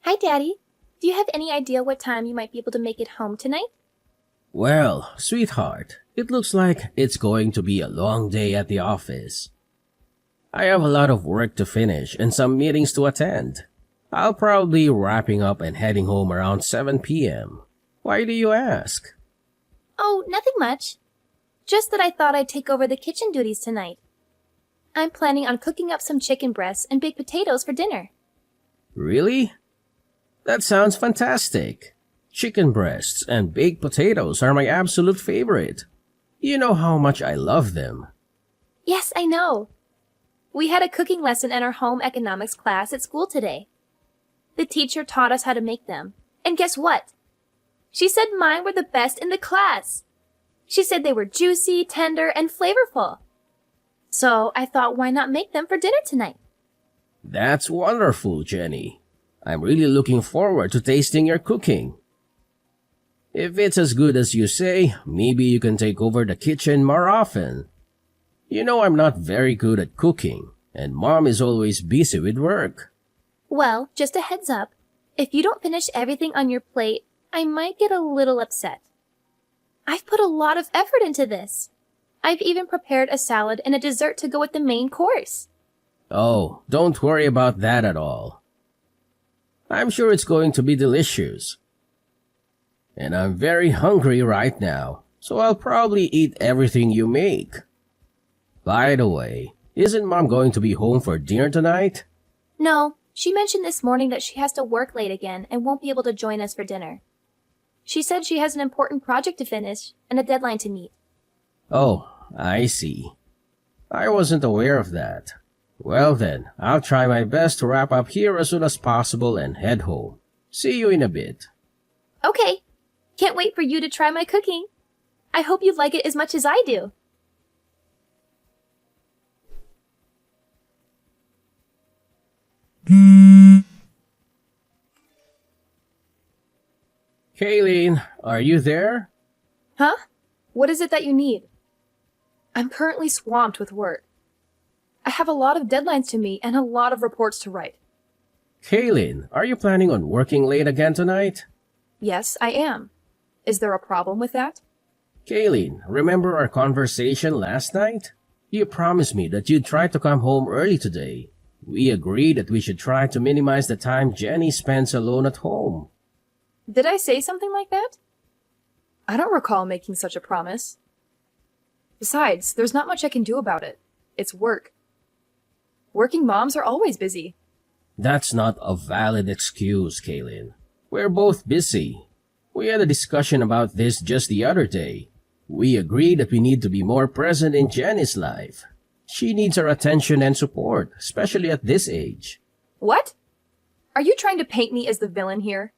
Hi, Daddy. Do you have any idea what time you might be able to make it home tonight? Well, sweetheart, it looks like it's going to be a long day at the office. I have a lot of work to finish and some meetings to attend. I'll probably be wrapping up and heading home around 7 p.m. Why do you ask? Oh, nothing much. Just that I thought I'd take over the kitchen duties tonight. I'm planning on cooking up some chicken breasts and baked potatoes for dinner. Really? That sounds fantastic. Chicken breasts and baked potatoes are my absolute favorite. You know how much I love them. Yes, I know. We had a cooking lesson in our home economics class at school today. The teacher taught us how to make them. And guess what? She said mine were the best in the class. She said they were juicy, tender, and flavorful. So I thought, why not make them for dinner tonight? That's wonderful, Jenny. I'm really looking forward to tasting your cooking. If it's as good as you say, maybe you can take over the kitchen more often. You know I'm not very good at cooking, and Mom is always busy with work. Well, just a heads up. If you don't finish everything on your plate, I might get a little upset. I've put a lot of effort into this. I've even prepared a salad and a dessert to go with the main course. Oh, don't worry about that at all. I'm sure it's going to be delicious. And I'm very hungry right now, so I'll probably eat everything you make. By the way, isn't Mom going to be home for dinner tonight? No, she mentioned this morning that she has to work late again and won't be able to join us for dinner. She said she has an important project to finish and a deadline to meet. Oh, I see. I wasn't aware of that. Well then, I'll try my best to wrap up here as soon as possible and head home. See you in a bit. Okay. Can't wait for you to try my cooking. I hope you like it as much as I do. Kayleen, are you there? Huh? What is it that you need? I'm currently swamped with work. I have a lot of deadlines to meet and a lot of reports to write. Kayleen, are you planning on working late again tonight? Yes, I am. Is there a problem with that? Kayleen, remember our conversation last night? You promised me that you'd try to come home early today. We agreed that we should try to minimize the time Jenny spends alone at home. Did I say something like that? I don't recall making such a promise. Besides, there's not much I can do about it. It's work. Working moms are always busy. That's not a valid excuse, Kayleen. We're both busy. We had a discussion about this just the other day. We agreed that we need to be more present in Jenny's life. She needs our attention and support, especially at this age. What? Are you trying to paint me as the villain here?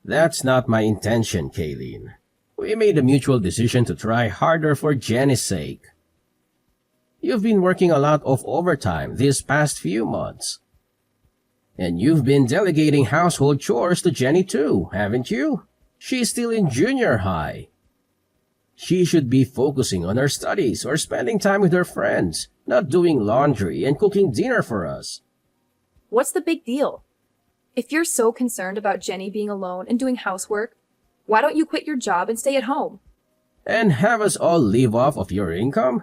That's not my intention, Kayleen. We made a mutual decision to try harder for Jenny's sake. You've been working a lot of overtime these past few months. And you've been delegating household chores to Jenny too, haven't you? She's still in junior high. She should be focusing on her studies or spending time with her friends, not doing laundry and cooking dinner for us. What's the big deal? If you're so concerned about Jenny being alone and doing housework, why don't you quit your job and stay at home? And have us all live off of your income?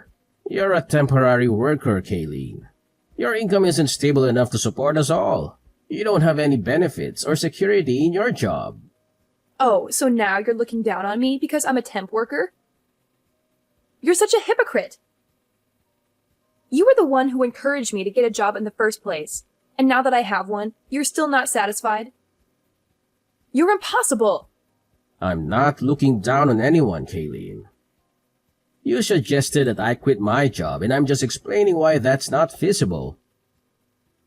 You're a temporary worker, Kayleen. Your income isn't stable enough to support us all. You don't have any benefits or security in your job. Oh, so now you're looking down on me because I'm a temp worker? You're such a hypocrite. You were the one who encouraged me to get a job in the first place, and now that I have one, you're still not satisfied? You're impossible. I'm not looking down on anyone, Kayleen. You suggested that I quit my job, and I'm just explaining why that's not feasible.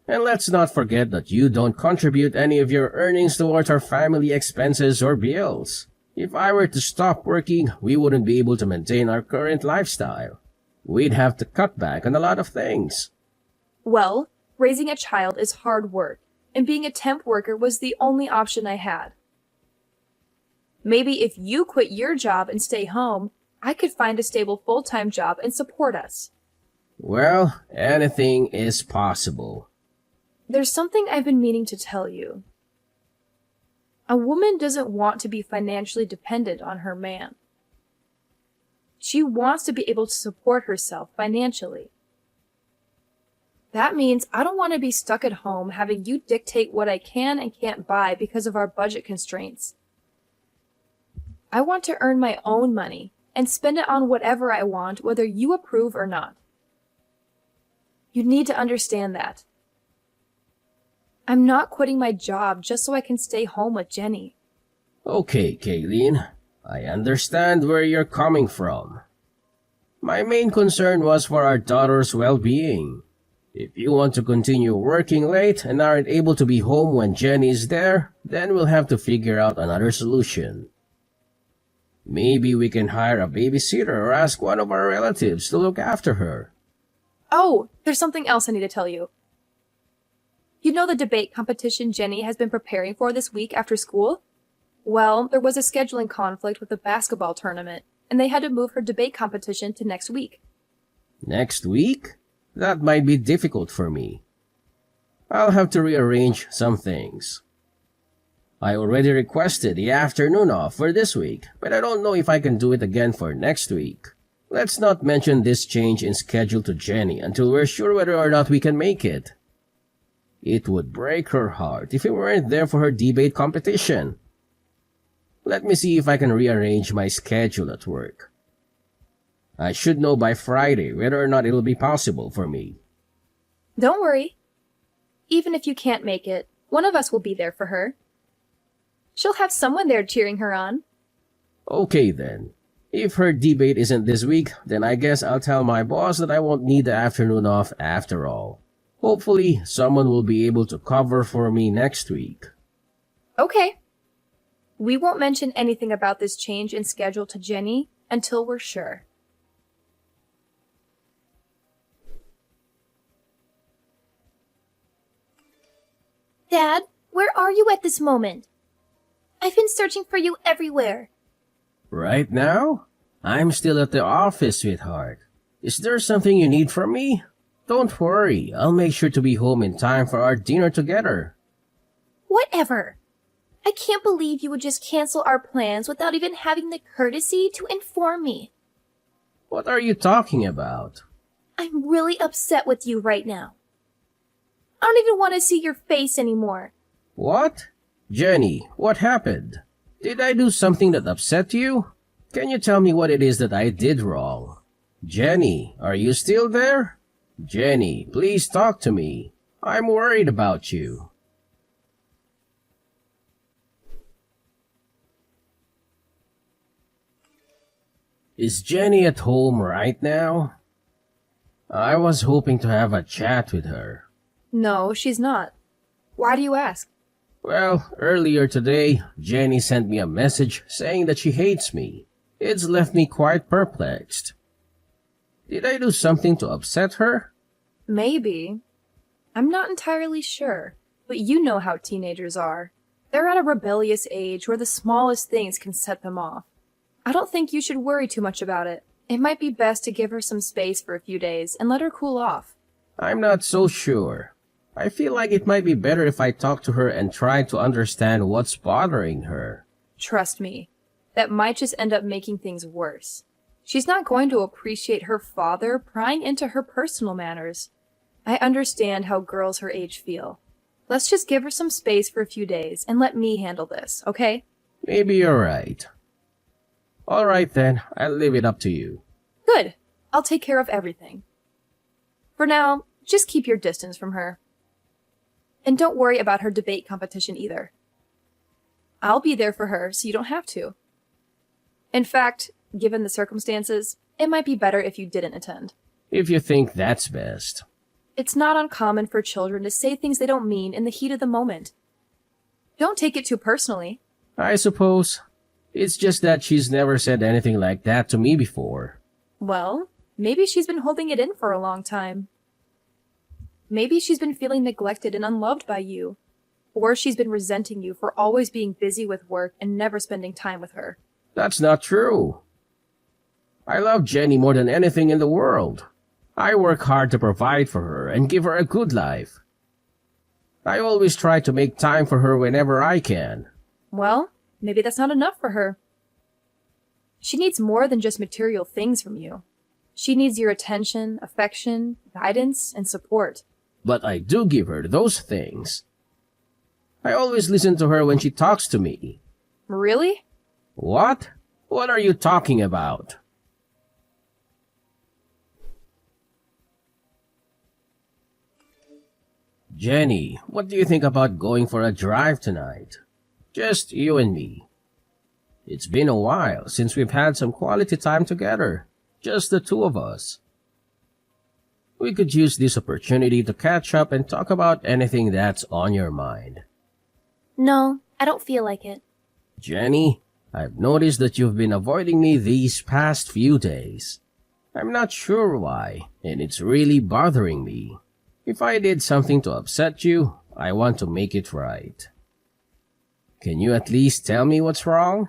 And let's not forget that you don't contribute any of your earnings towards our family expenses or bills. If I were to stop working, we wouldn't be able to maintain our current lifestyle. We'd have to cut back on a lot of things. Well, raising a child is hard work, and being a temp worker was the only option I had. Maybe if you quit your job and stay home, I could find a stable full-time job and support us. Well, anything is possible. There's something I've been meaning to tell you. A woman doesn't want to be financially dependent on her man. She wants to be able to support herself financially. That means I don't want to be stuck at home having you dictate what I can and can't buy because of our budget constraints. I want to earn my own money and spend it on whatever I want, whether you approve or not. You need to understand that. I'm not quitting my job just so I can stay home with Jenny. Okay, Kayleen, I understand where you're coming from. My main concern was for our daughter's well-being. If you want to continue working late and aren't able to be home when Jenny is there, then we'll have to figure out another solution. Maybe we can hire a babysitter or ask one of our relatives to look after her. Oh, there's something else I need to tell you. You know the debate competition Jenny has been preparing for this week after school? Well, there was a scheduling conflict with the basketball tournament, and they had to move her debate competition to next week. Next week? That might be difficult for me. I'll have to rearrange some things. I already requested the afternoon off for this week, but I don't know if I can do it again for next week. Let's not mention this change in schedule to Jenny until we're sure whether or not we can make it. It would break her heart if we weren't there for her debate competition. Let me see if I can rearrange my schedule at work. I should know by Friday whether or not it'll be possible for me. Don't worry. Even if you can't make it, one of us will be there for her. She'll have someone there cheering her on. Okay then. If her debate isn't this week, then I guess I'll tell my boss that I won't need the afternoon off after all. Hopefully, someone will be able to cover for me next week. Okay. We won't mention anything about this change in schedule to Jenny until we're sure. Dad, where are you at this moment? I've been searching for you everywhere. Right now? I'm still at the office, sweetheart. Is there something you need from me? Don't worry, I'll make sure to be home in time for our dinner together. Whatever. I can't believe you would just cancel our plans without even having the courtesy to inform me. What are you talking about? I'm really upset with you right now. I don't even want to see your face anymore. What? Jenny, what happened? Did I do something that upset you? Can you tell me what it is that I did wrong? Jenny, are you still there? Jenny, please talk to me. I'm worried about you. Is Jenny at home right now? I was hoping to have a chat with her. No, she's not. Why do you ask? Well, earlier today, Jenny sent me a message saying that she hates me. It's left me quite perplexed. Did I do something to upset her? Maybe. I'm not entirely sure, but you know how teenagers are. They're at a rebellious age where the smallest things can set them off. I don't think you should worry too much about it. It might be best to give her some space for a few days and let her cool off. I'm not so sure. I feel like it might be better if I talk to her and try to understand what's bothering her. Trust me, that might just end up making things worse. She's not going to appreciate her father prying into her personal matters. I understand how girls her age feel. Let's just give her some space for a few days and let me handle this, okay? Maybe you're right. All right then, I'll leave it up to you. Good. I'll take care of everything. For now, just keep your distance from her. And don't worry about her debate competition either. I'll be there for her so you don't have to. In fact, given the circumstances, it might be better if you didn't attend. If you think that's best. It's not uncommon for children to say things they don't mean in the heat of the moment. Don't take it too personally. I suppose. It's just that she's never said anything like that to me before. Well, maybe she's been holding it in for a long time. Maybe she's been feeling neglected and unloved by you. Or she's been resenting you for always being busy with work and never spending time with her. That's not true. I love Jenny more than anything in the world. I work hard to provide for her and give her a good life. I always try to make time for her whenever I can. Well, maybe that's not enough for her. She needs more than just material things from you. She needs your attention, affection, guidance, and support. But I do give her those things. I always listen to her when she talks to me. Really? What? What are you talking about? Jenny, what do you think about going for a drive tonight? Just you and me. It's been a while since we've had some quality time together. Just the two of us. We could use this opportunity to catch up and talk about anything that's on your mind. No, I don't feel like it. Jenny, I've noticed that you've been avoiding me these past few days. I'm not sure why, and it's really bothering me. If I did something to upset you, I want to make it right. Can you at least tell me what's wrong?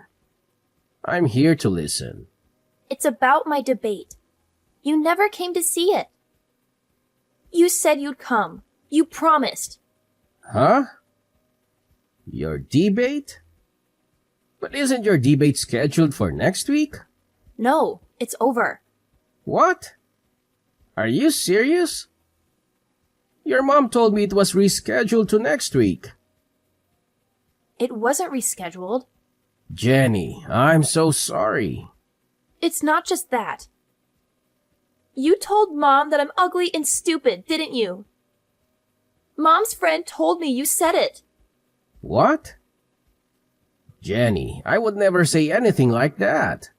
I'm here to listen. It's about my debate. You never came to see it. You said you'd come. You promised. Huh? Your debate? But isn't your debate scheduled for next week? No, it's over. What? Are you serious? Your mom told me it was rescheduled to next week. It wasn't rescheduled. Jenny, I'm so sorry. It's not just that. You told Mom that I'm ugly and stupid, didn't you? Mom's friend told me you said it. What? Jenny, I would never say anything like that.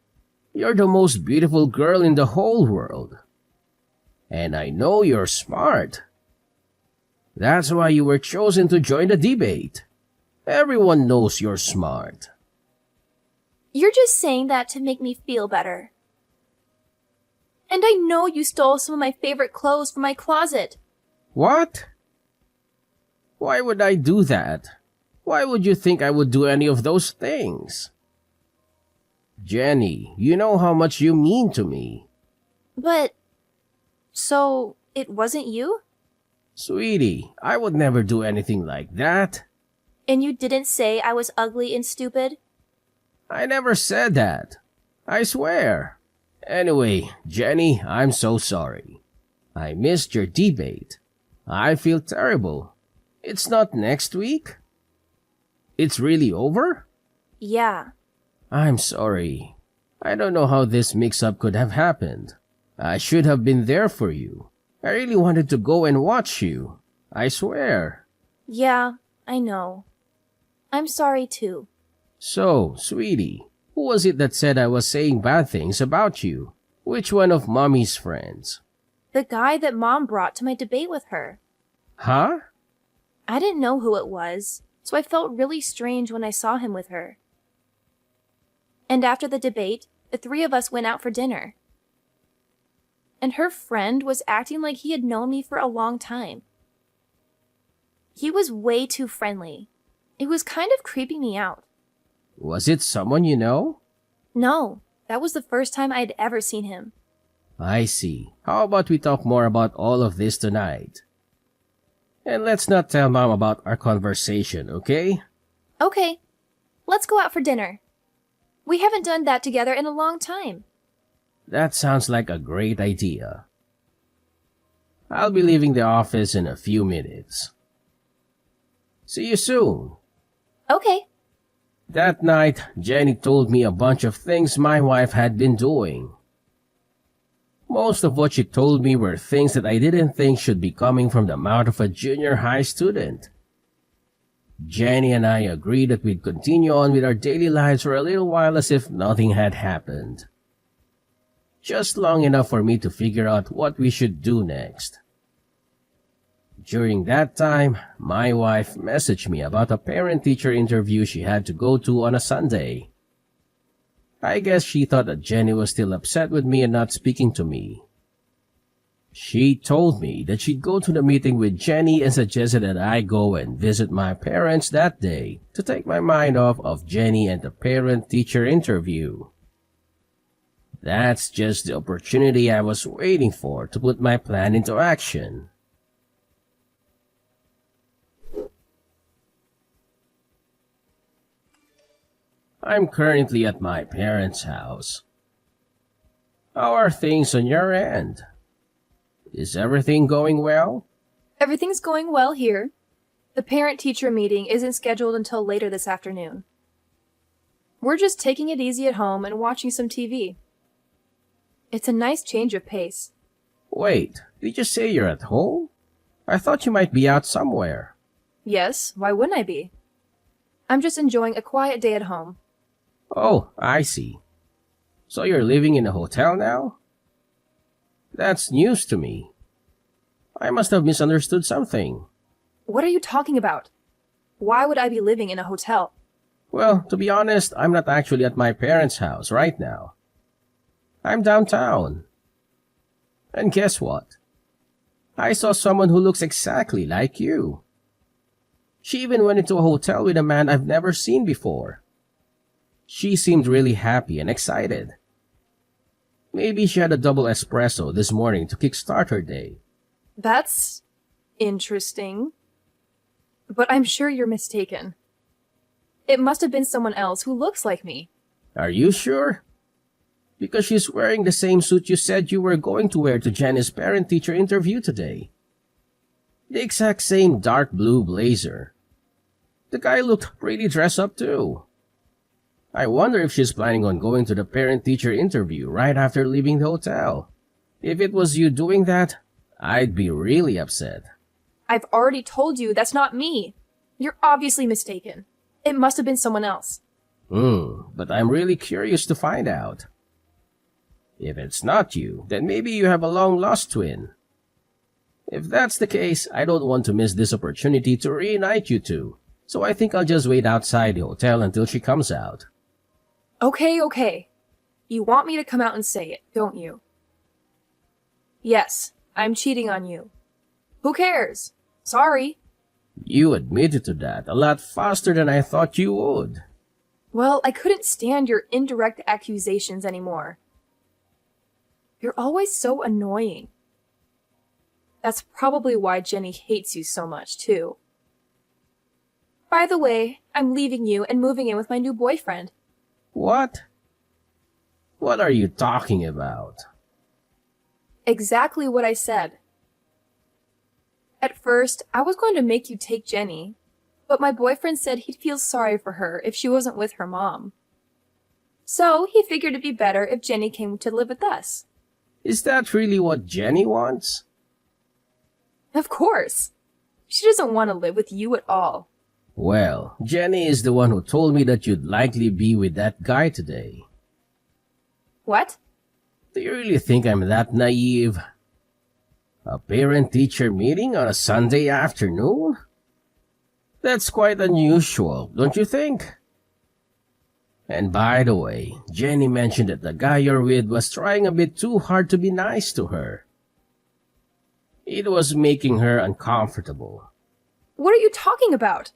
You're the most beautiful girl in the whole world. And I know you're smart. That's why you were chosen to join the debate. Everyone knows you're smart. You're just saying that to make me feel better. And I know you stole some of my favorite clothes from my closet. What? Why would I do that? Why would you think I would do any of those things? Jenny, you know how much you mean to me. But, so, it wasn't you? Sweetie, I would never do anything like that. And you didn't say I was ugly and stupid? I never said that. I swear. Anyway, Jenny, I'm so sorry. I missed your debate. I feel terrible. It's not next week? It's really over? Yeah. I'm sorry. I don't know how this mix-up could have happened. I should have been there for you. I really wanted to go and watch you. I swear. Yeah, I know. I'm sorry too. So, sweetie, who was it that said I was saying bad things about you? Which one of Mommy's friends? The guy that Mom brought to my debate with her. Huh? I didn't know who it was, so I felt really strange when I saw him with her. And after the debate, the three of us went out for dinner. And her friend was acting like he had known me for a long time. He was way too friendly. It was kind of creeping me out. Was it someone you know? No, that was the first time I had ever seen him. I see. How about we talk more about all of this tonight? And let's not tell Mom about our conversation, okay? Okay, let's go out for dinner. We haven't done that together in a long time. That sounds like a great idea. I'll be leaving the office in a few minutes. See you soon. Okay. That night, Jenny told me a bunch of things my wife had been doing. Most of what she told me were things that I didn't think should be coming from the mouth of a junior high student. Jenny and I agreed that we'd continue on with our daily lives for a little while as if nothing had happened. Just long enough for me to figure out what we should do next. During that time, my wife messaged me about a parent-teacher interview she had to go to on a Sunday. I guess she thought that Jenny was still upset with me and not speaking to me. She told me that she'd go to the meeting with Jenny and suggested that I go and visit my parents that day to take my mind off of Jenny and the parent-teacher interview. That's just the opportunity I was waiting for to put my plan into action. I'm currently at my parents' house. How are things on your end? Is everything going well? Everything's going well here. The parent-teacher meeting isn't scheduled until later this afternoon. We're just taking it easy at home and watching some TV. It's a nice change of pace. Wait, did you say you're at home? I thought you might be out somewhere. Yes, why wouldn't I be? I'm just enjoying a quiet day at home. Oh, I see. So you're living in a hotel now? That's news to me. I must have misunderstood something. What are you talking about? Why would I be living in a hotel? Well, to be honest, I'm not actually at my parents' house right now. I'm downtown. And guess what? I saw someone who looks exactly like you. She even went into a hotel with a man I've never seen before. She seemed really happy and excited. Maybe she had a double espresso this morning to kickstart her day. That's interesting. But I'm sure you're mistaken. It must have been someone else who looks like me. Are you sure? Because she's wearing the same suit you said you were going to wear to Jenny's parent-teacher interview today. The exact same dark blue blazer. The guy looked pretty dressed up too. I wonder if she's planning on going to the parent-teacher interview right after leaving the hotel. If it was you doing that, I'd be really upset. I've already told you that's not me. You're obviously mistaken. It must have been someone else. But I'm really curious to find out. If it's not you, then maybe you have a long-lost twin. If that's the case, I don't want to miss this opportunity to reunite you two, so I think I'll just wait outside the hotel until she comes out. Okay. You want me to come out and say it, don't you? Yes, I'm cheating on you. Who cares? Sorry. You admitted to that a lot faster than I thought you would. Well, I couldn't stand your indirect accusations anymore. You're always so annoying. That's probably why Jenny hates you so much, too. By the way, I'm leaving you and moving in with my new boyfriend. What? What are you talking about? Exactly what I said. At first, I was going to make you take Jenny, but my boyfriend said he'd feel sorry for her if she wasn't with her mom. So he figured it'd be better if Jenny came to live with us. Is that really what Jenny wants? Of course. She doesn't want to live with you at all. Well, Jenny is the one who told me that you'd likely be with that guy today. What? Do you really think I'm that naive? A parent-teacher meeting on a Sunday afternoon? That's quite unusual, don't you think? And by the way, Jenny mentioned that the guy you're with was trying a bit too hard to be nice to her. It was making her uncomfortable. What are you talking about?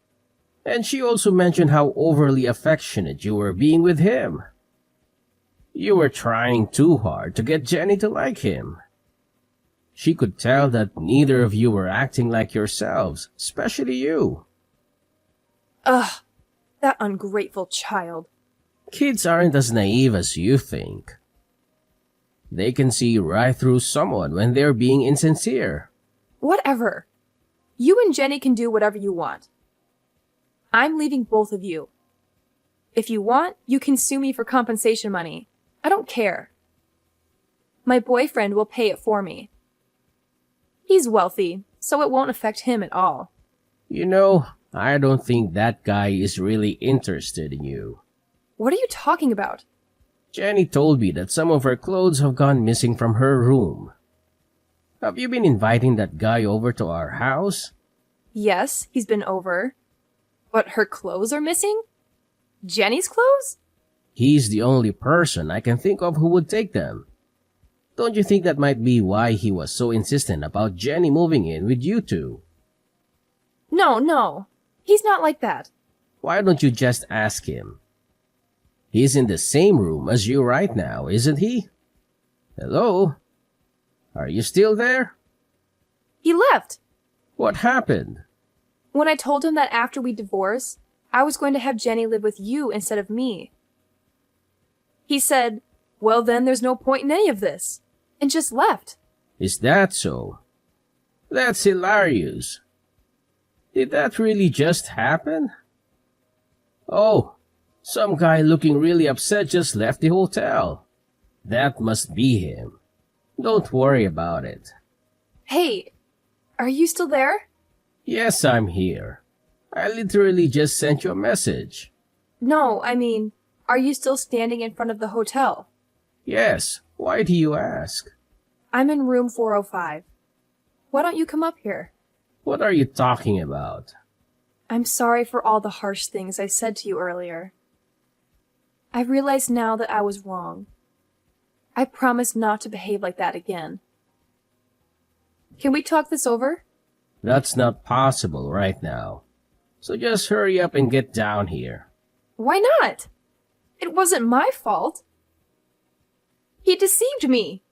And she also mentioned how overly affectionate you were being with him. You were trying too hard to get Jenny to like him. She could tell that neither of you were acting like yourselves, especially you. Ugh, that ungrateful child. Kids aren't as naive as you think. They can see right through someone when they're being insincere. Whatever. You and Jenny can do whatever you want. I'm leaving both of you. If you want, you can sue me for compensation money. I don't care. My boyfriend will pay it for me. He's wealthy, so it won't affect him at all. You know, I don't think that guy is really interested in you. What are you talking about? Jenny told me that some of her clothes have gone missing from her room. Have you been inviting that guy over to our house? Yes, he's been over. But her clothes are missing? Jenny's clothes? He's the only person I can think of who would take them. Don't you think that might be why he was so insistent about Jenny moving in with you two? No. He's not like that. Why don't you just ask him? He's in the same room as you right now, isn't he? Hello? Are you still there? He left. What happened? When I told him that after we divorced, I was going to have Jenny live with you instead of me, He said, "Well then, there's no point in any of this," and just left. Is that so? That's hilarious. Did that really just happen? Oh, some guy looking really upset just left the hotel. That must be him. Don't worry about it. Hey, are you still there? Yes, I'm here. I literally just sent you a message. No, I mean, are you still standing in front of the hotel? Yes, why do you ask? I'm in room 405. Why don't you come up here? What are you talking about? I'm sorry for all the harsh things I said to you earlier. I realize now that I was wrong. I promise not to behave like that again. Can we talk this over? That's not possible right now. So just hurry up and get down here. Why not? It wasn't my fault. He deceived me.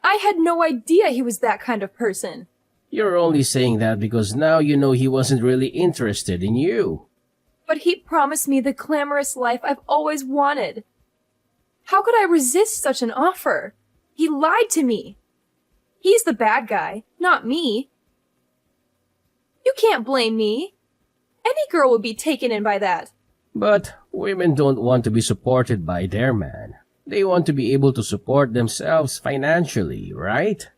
I had no idea he was that kind of person. You're only saying that because now you know he wasn't really interested in you. But he promised me the glamorous life I've always wanted. How could I resist such an offer? He lied to me. He's the bad guy, not me. You can't blame me. Any girl would be taken in by that. But women don't want to be supported by their man. They want to be able to support themselves financially, right?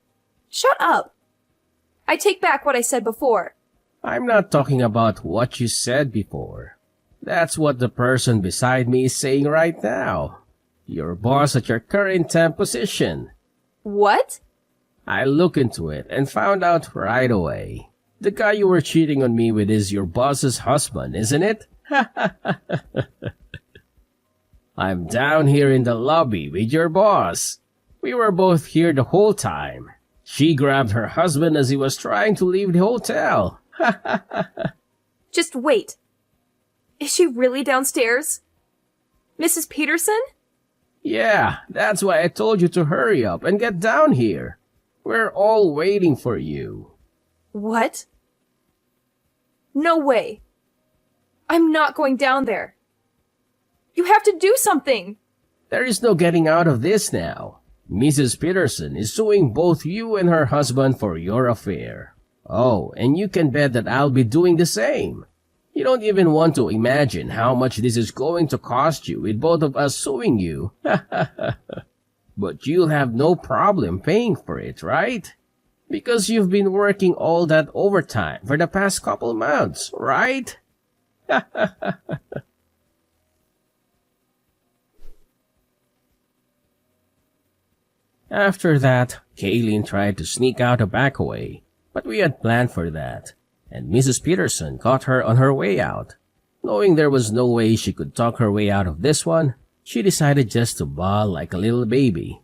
Shut up. I take back what I said before. I'm not talking about what you said before. That's what the person beside me is saying right now. Your boss at your current temp position. What? I looked into it and found out right away. The guy you were cheating on me with is your boss's husband, isn't it? I'm down here in the lobby with your boss. We were both here the whole time. She grabbed her husband as he was trying to leave the hotel. Just wait. Is she really downstairs? Mrs. Peterson? Yeah, that's why I told you to hurry up and get down here. We're all waiting for you. What? No way. I'm not going down there. You have to do something. There is no getting out of this now. Mrs. Peterson is suing both you and her husband for your affair. Oh, and you can bet that I'll be doing the same. You don't even want to imagine how much this is going to cost you with both of us suing you. But you'll have no problem paying for it, right? Because you've been working all that overtime for the past couple months, right? After that, Kaylin tried to sneak out a back way, but we had planned for that, and Mrs. Peterson caught her on her way out. Knowing there was no way she could talk her way out of this one, she decided just to bawl like a little baby.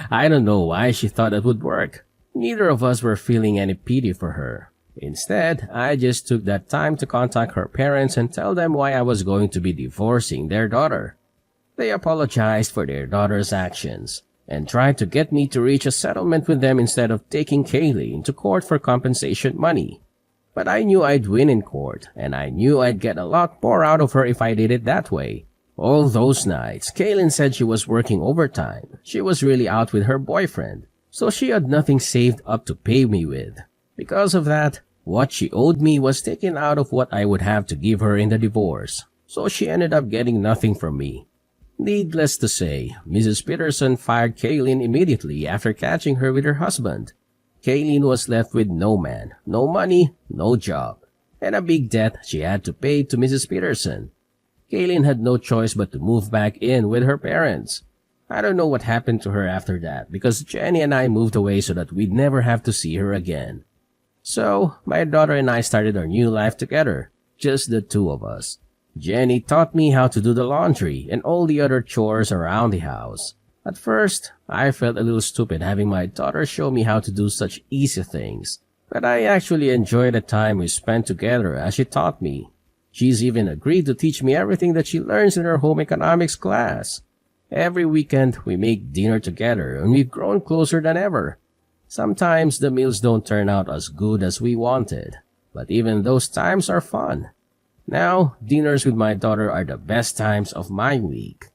I don't know why she thought it would work. Neither of us were feeling any pity for her. Instead, I just took that time to contact her parents and tell them why I was going to be divorcing their daughter. They apologized for their daughter's actions and tried to get me to reach a settlement with them instead of taking Kaylee to court for compensation money. But I knew I'd win in court, and I knew I'd get a lot more out of her if I did it that way. All those nights, Kaylin said she was working overtime. She was really out with her boyfriend, so she had nothing saved up to pay me with. Because of that, what she owed me was taken out of what I would have to give her in the divorce, so she ended up getting nothing from me. Needless to say, Mrs. Peterson fired Kaylin immediately after catching her with her husband. Kaylin was left with no man, no money, no job, and a big debt she had to pay to Mrs. Peterson. Kaylin had no choice but to move back in with her parents. I don't know what happened to her after that because Jenny and I moved away so that we'd never have to see her again. So, my daughter and I started our new life together, just the two of us. Jenny taught me how to do the laundry and all the other chores around the house. At first, I felt a little stupid having my daughter show me how to do such easy things, but I actually enjoyed the time we spent together as she taught me. She's even agreed to teach me everything that she learns in her home economics class. Every weekend, we make dinner together and we've grown closer than ever. Sometimes the meals don't turn out as good as we wanted, but even those times are fun. Now, dinners with my daughter are the best times of my week.